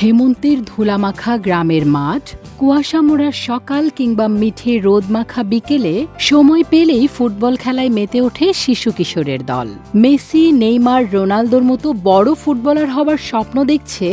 হেমন্তের ধুলামাখা গ্রামের মাঠ, কুয়াশামোড়া সকাল কিংবা মিঠে রোদমাখা বিকেলে সময় পেলেই ফুটবল খেলায় মেতে ওঠে শিশু কিশোরের দল। মেসি, নেইমার, রোনালদোর মতো বড় ফুটবলার হওয়ার স্বপ্ন দেখছে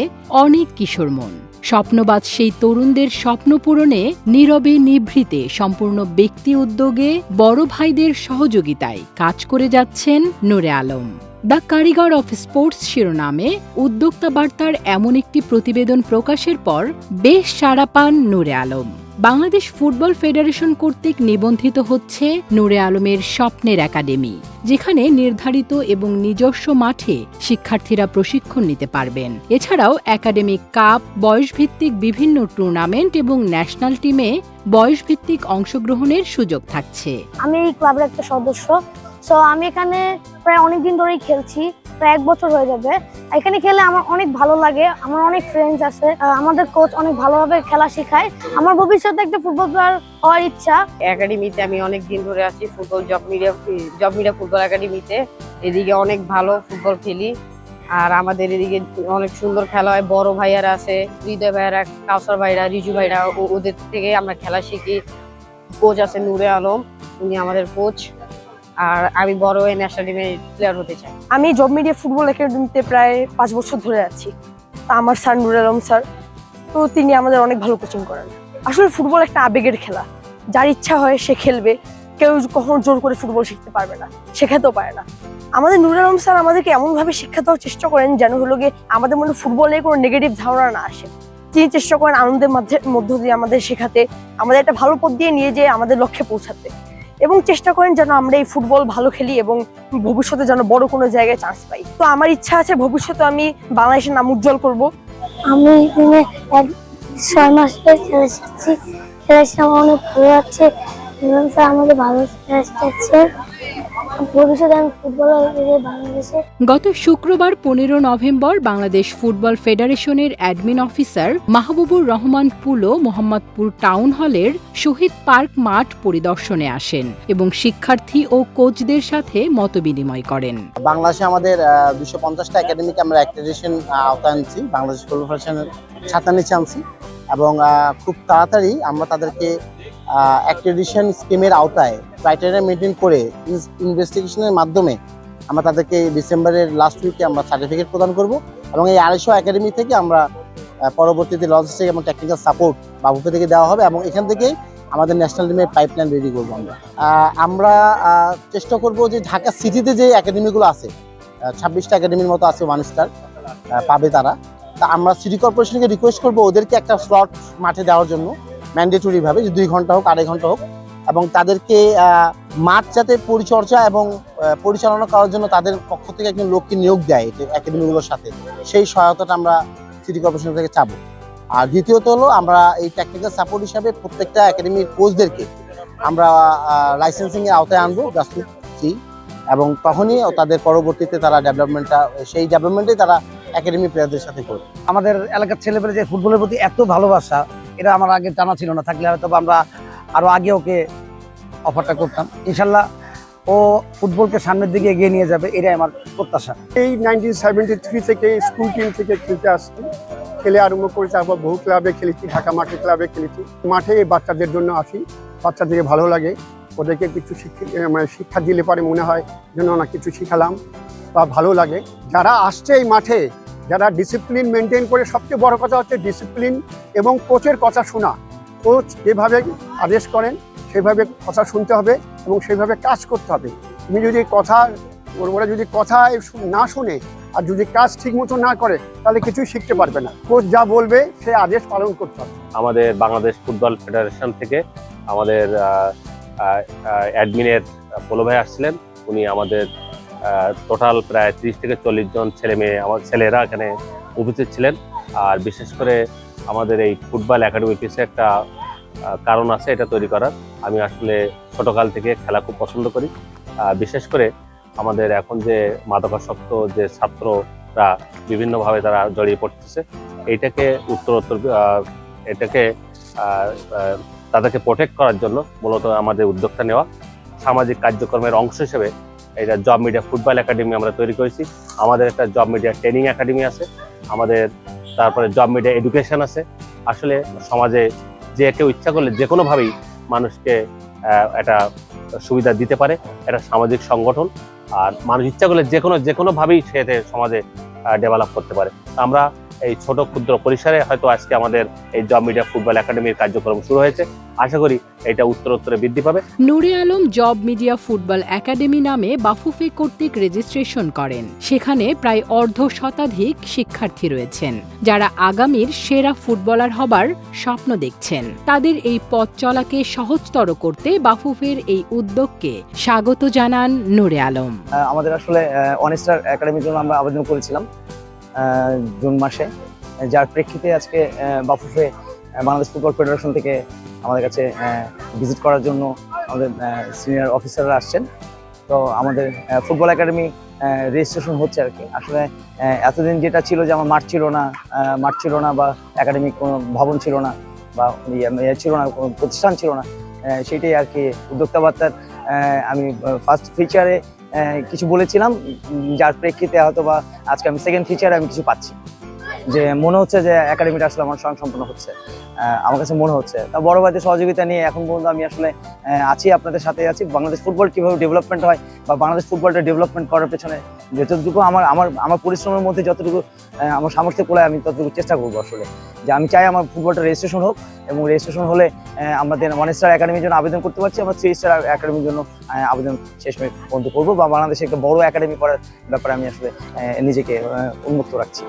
অনেক কিশোর মন। স্বপ্নবাজ সেই তরুণদের স্বপ্ন পূরণে নীরবে নিভৃতে সম্পূর্ণ ব্যক্তি উদ্যোগে বড় ভাইদের সহযোগিতায় কাজ করে যাচ্ছেন নূরে আলম। দ্য কারিগর অফ স্পোর্টস শিরোনামে উদ্যোক্তা বার্তার এমন একটি প্রতিবেদন প্রকাশের পর বেশ সাড়া পান নূরে আলম। বাংলাদেশ ফুটবল ফেডারেশন কর্তৃক নিবন্ধিত হচ্ছে নূরে আলমের স্বপ্নের একাডেমি, যেখানে নির্ধারিত এবং নিজস্ব মাঠে শিক্ষার্থীরা প্রশিক্ষণ নিতে পারবেন। এছাড়াও একাডেমিক কাপ, বয়সভিত্তিক বিভিন্ন টুর্নামেন্ট এবং ন্যাশনাল টিমে বয়সভিত্তিক অংশগ্রহণের সুযোগ থাকছে। আমি এই ক্লাবের একটা সদস্য, সো আমি এখানে প্রায় অনেকদিন ধরেই খেলছি, প্রায় 1 বছর হয়ে যাবে। এখানে খেলে আমার অনেক ভালো লাগে, আমার অনেক ফ্রেন্ডস আছে, আমাদের কোচ অনেক ভালোভাবে খেলা শেখায়। আমার ভবিষ্যতে একটা ফুটবল প্লেয়ার হওয়ার ইচ্ছা। একাডেমিতে আমি অনেক দিন ধরে আছি, ফুটবল জব মিডিয়া ফুটবল একাডেমিতে। এদিকে অনেক ভালো ফুটবল খেলি, আর আমাদের এদিকে অনেক সুন্দর খেলা হয়। বড় ভাইয়ারা আছে, হৃদয় ভাইয়ারা, কাউসার ভাইরা, রিজু ভাইরা, ওদের থেকে আমরা খেলা শিখি। কোচ আছে নূরে আলম, উনি আমাদের কোচ। আর আমি বড় হয়ে ন্যাশনাল টিমে প্লেয়ার হতে চাই। আমি জব মিডিয়া ফুটবল একাডেমিতে প্রায় 5 বছর ধরে আছি। তা আমার স্যার নূরে আলম স্যার, তো তিনি আমাদের অনেক ভালো কোচিং করেন। আসলে ফুটবল একটা আবেগের খেলা, যার ইচ্ছা হয় সে খেলবে। কেউ কখনো জোর করে ফুটবল শিখতে পারবে না, শেখাতেও পারে না। আমাদের নূরে আলম স্যার আমাদেরকে এমনভাবে শিক্ষা দেওয়ার চেষ্টা করেন যেন হলো গিয়ে আমাদের মনে ফুটবল নিয়ে কোনো নেগেটিভ ধারণা না আসে। তিনি চেষ্টা করেন আনন্দের মধ্য দিয়ে আমাদের শেখাতে, আমাদের একটা ভালো পথ দিয়ে নিয়ে যেয়ে আমাদের লক্ষ্যে পৌঁছাতে, এবং চেষ্টা করেন যেন আমরা এই ফুটবল ভালো খেলি এবং ভবিষ্যতে যেন বড় কোনো জায়গায় চান্স পাই। তো আমার ইচ্ছা আছে ভবিষ্যতে আমি বাংলাদেশের নাম উজ্জ্বল করব। আমি এখানে 6 মাস ধরে খেলা শিখছি, খেলাটা আমার অনেক ভালো লাগছে এবং স্যার আমাদের ভালো শিখাচ্ছে। ভবিষ্যতে আমি ফুটবলার হয়ে বাংলাদেশে। গত শুক্রবার 15 নভেম্বর বাংলাদেশ ফুটবল ফেডারেশনের অ্যাডমিন অফিসার মাহবুবুর রহমান পুলো মোহাম্মদপুর টাউন হলের শহীদ পার্ক মাঠ পরিদর্শনে আসেন এবং শিক্ষার্থী ও কোচদের সাথে মতবিনিময় করেন। বাংলাদেশে আমাদের 250টা একাডেমিকে আমরা অ্যাক্রেডিটেশন আওতায় আনছি, বাংলাদেশ ফুটবল ফেডারেশনের ছাতার নিচে আনছি, এবং খুব তাড়াতাড়ি আমরা তাদেরকে অ্যাক্রেডিটেশন স্কিমের আওতায় ক্রাইটেরিয়া মেনটেন করে ইনভেস্টিগেশনের মাধ্যমে আমরা তাদেরকে ডিসেম্বরের লাস্ট উইকে আমরা সার্টিফিকেট প্রদান করব, এবং এই 250 একাডেমি থেকে আমরা পরবর্তীতে লজিস্টিক এবং টেকনিক্যাল সাপোর্ট বাবুকে থেকে দেওয়া হবে, এবং এখান থেকেই আমাদের ন্যাশনাল টিমের পাইপলাইন রেডি করবো। আমরা চেষ্টা করব যে ঢাকা সিটিতে যে একাডেমিগুলো আছে, 26টা একাডেমির মতো আছে, 1 স্টার পাবে তারা। তা আমরা সিটি কর্পোরেশনকে রিকোয়েস্ট করবো ওদেরকে একটা স্লট মাঠে দেওয়ার জন্য, ম্যান্ডেটরি ভাবে, যে 2 ঘন্টা হোক, 2.5 ঘন্টা হোক, এবং তাদেরকে মাঠ যাতে পরিচর্যা এবং পরিচালনা করার জন্য তাদের পক্ষ থেকে একজন লোককে নিয়োগ দেয় একাডেমিগুলোর সাথে, সেই সহায়তাটা আমরা সিটি কর্পোরেশন থেকে চাবো। আর দ্বিতীয়ত হলো আমরা এই টেকনিক্যাল সাপোর্ট হিসাবে প্রত্যেকটা একাডেমির কোচদেরকে আমরা লাইসেন্সিংয়ের আওতায় আনবো, গ্রাসরুটস, এবং তখনই তাদের পরবর্তীতে তারা সেই ডেভেলপমেন্টে তারা একাডেমি প্লেয়ারদের সাথে করবে। আমাদের এলাকার ছেলেপেলে যে ফুটবলের প্রতি এত ভালোবাসা, এটা আমার আগে জানা ছিল না, থাকলে হয়তো আমরা আরো আগে ওকে অফারটা করতাম। ইনশাল্লাহ ও ফুটবলকে সামনের দিকে এগিয়ে নিয়ে যাবে, এটাই আমার প্রত্যাশা। এই 1973 থেকে স্কুল টিম থেকে খেলতে আসছি, খেলে আরম্ভ করেছি, তারপর বহু ক্লাবে খেলেছি, ঢাকা মাঠে ক্লাবে খেলেছি। মাঠে বাচ্চাদের জন্য আসি, বাচ্চাদেরকে ভালো লাগে, ওদেরকে কিছু শিক্ষা দিলে পরে মনে হয় যেন না কিছু শিখালাম বা ভালো লাগে। যারা আসছে এই মাঠে, যারা ডিসিপ্লিন মেনটেন করে, সবচেয়ে বড় কথা হচ্ছে ডিসিপ্লিন এবং কোচের কথা শোনা। কোচ যেভাবে আদেশ করেন সেভাবে কথা শুনতে হবে এবং সেভাবে কাজ করতে হবে। তুমি যদি ওরা যদি কথা না শুনে আর যদি কাজ ঠিক মতো না করে, তাহলে কিছুই শিখতে পারবে না। কোচ যা বলবে সে আদেশ পালন করতে হবে। আমাদের বাংলাদেশ ফুটবল ফেডারেশন থেকে আমাদের অ্যাডমিনের পোলো ভাই আসছিলেন। উনি আমাদের টোটাল প্রায় 30 থেকে 40 জন ছেলেরা এখানে উপস্থিত ছিলেন। আর বিশেষ করে আমাদের এই ফুটবল একাডেমি পিছিয়ে একটা কারণ আছে এটা তৈরি করার। আমি আসলে ছোটকাল থেকে খেলা খুব পছন্দ করি। বিশেষ করে আমাদের এখন যে মাদকাসক্ত যে ছাত্ররা বিভিন্নভাবে তারা জড়িয়ে পড়তেছে, এইটাকে তাদেরকে প্রোটেক্ট করার জন্য মূলত আমাদের উদ্যোগটা নেওয়া। সামাজিক কার্যক্রমের অংশ হিসেবে এটা জব মিডিয়া ফুটবল একাডেমি আমরা তৈরি করেছি। আমাদের একটা জব মিডিয়া ট্রেনিং একাডেমি আছে, আমাদের তারপরে জব মিডিয়া এডুকেশন আছে। আসলে সমাজে যে কেউ ইচ্ছা করলে যে কোনোভাবেই মানুষকে একটা সুবিধা দিতে পারে, এটা সামাজিক সংগঠন। আর মানুষ ইচ্ছা করলে যে কোনোভাবেই সে সমাজে ডেভেলপ করতে পারে। আমরা এই ছোট ক্ষুদ্র পরিসরে হয়তো আজকে আমাদের এই জব মিডিয়া ফুটবল একাডেমির কার্যক্রম শুরু হয়েছে। আশা করি এটা উত্তরোত্তরে বৃদ্ধি পাবে। নূরে আলম জব মিডিয়া ফুটবল একাডেমি নামে বাফুফে কর্তৃক রেজিস্ট্রেশন করেন। সেখানে প্রায় অর্ধশতাধিক শিক্ষার্থী রয়েছেন যারা আগামীর সেরা ফুটবলার হবার স্বপ্ন দেখছেন। তাদের এই পথ চলাকে সহজতর করতে বাফুফের এই উদ্যোগকে স্বাগত জানান নূরে আলম। আমাদের আসলে অনেস্টার একাডেমির জন্য আমরা আবেদন করেছিলাম জুন মাসে, যার প্রেক্ষিতে আজকে বাফুফে বাংলাদেশ ফুটবল ফেডারেশন থেকে আমাদের কাছে ভিজিট করার জন্য আমাদের সিনিয়র অফিসাররা আসছেন। তো আমাদের ফুটবল একাডেমি রেজিস্ট্রেশন হচ্ছে আর কি। আসলে এতদিন যেটা ছিল যে আমার মাঠ ছিল না বা একাডেমিক কোনো ভবন ছিল না বা ছিল না, কোনো প্রতিষ্ঠান ছিল না, সেইটাই আর কি উদ্যোক্তা বার্তার আমি ফার্স্ট ফিচারে কিছু বলেছিলাম, যার প্রেক্ষিতে হয়তো বা আজকে আমি সেকেন্ড ফিচারে আমি কিছু পাচ্ছি, যে মনে হচ্ছে যে একাডেমিটা আসলে আমার স্বয়ংসম্পূর্ণ হচ্ছে, আমার কাছে মনে হচ্ছে। তা বড় ভাইদের সহযোগিতা নিয়ে এখন পর্যন্ত আমি আসলে আছি, আপনাদের সাথে আছি। বাংলাদেশ ফুটবল কীভাবে ডেভেলপমেন্ট হয় বা বাংলাদেশ ফুটবলটা ডেভেলপমেন্ট করার পেছনে যতটুকু আমার পরিশ্রমের মধ্যে যতটুকু আমার সামর্থ্য করে আমি ততটুকু চেষ্টা করবো আসলে। যে আমি চাই আমার ফুটবলটা রেজিস্ট্রেশন হোক, এবং রেজিস্ট্রেশন হলে আমাদের 1 স্টার একাডেমির জন্য আবেদন করতে পারছি, আমরা 3 স্টার একাডেমির জন্য আবেদন শেষ পর্যন্ত করবো, বা বাংলাদেশে একটা বড় একাডেমি করার ব্যাপারে আমি আসলে নিজেকে উন্মুক্ত রাখছি।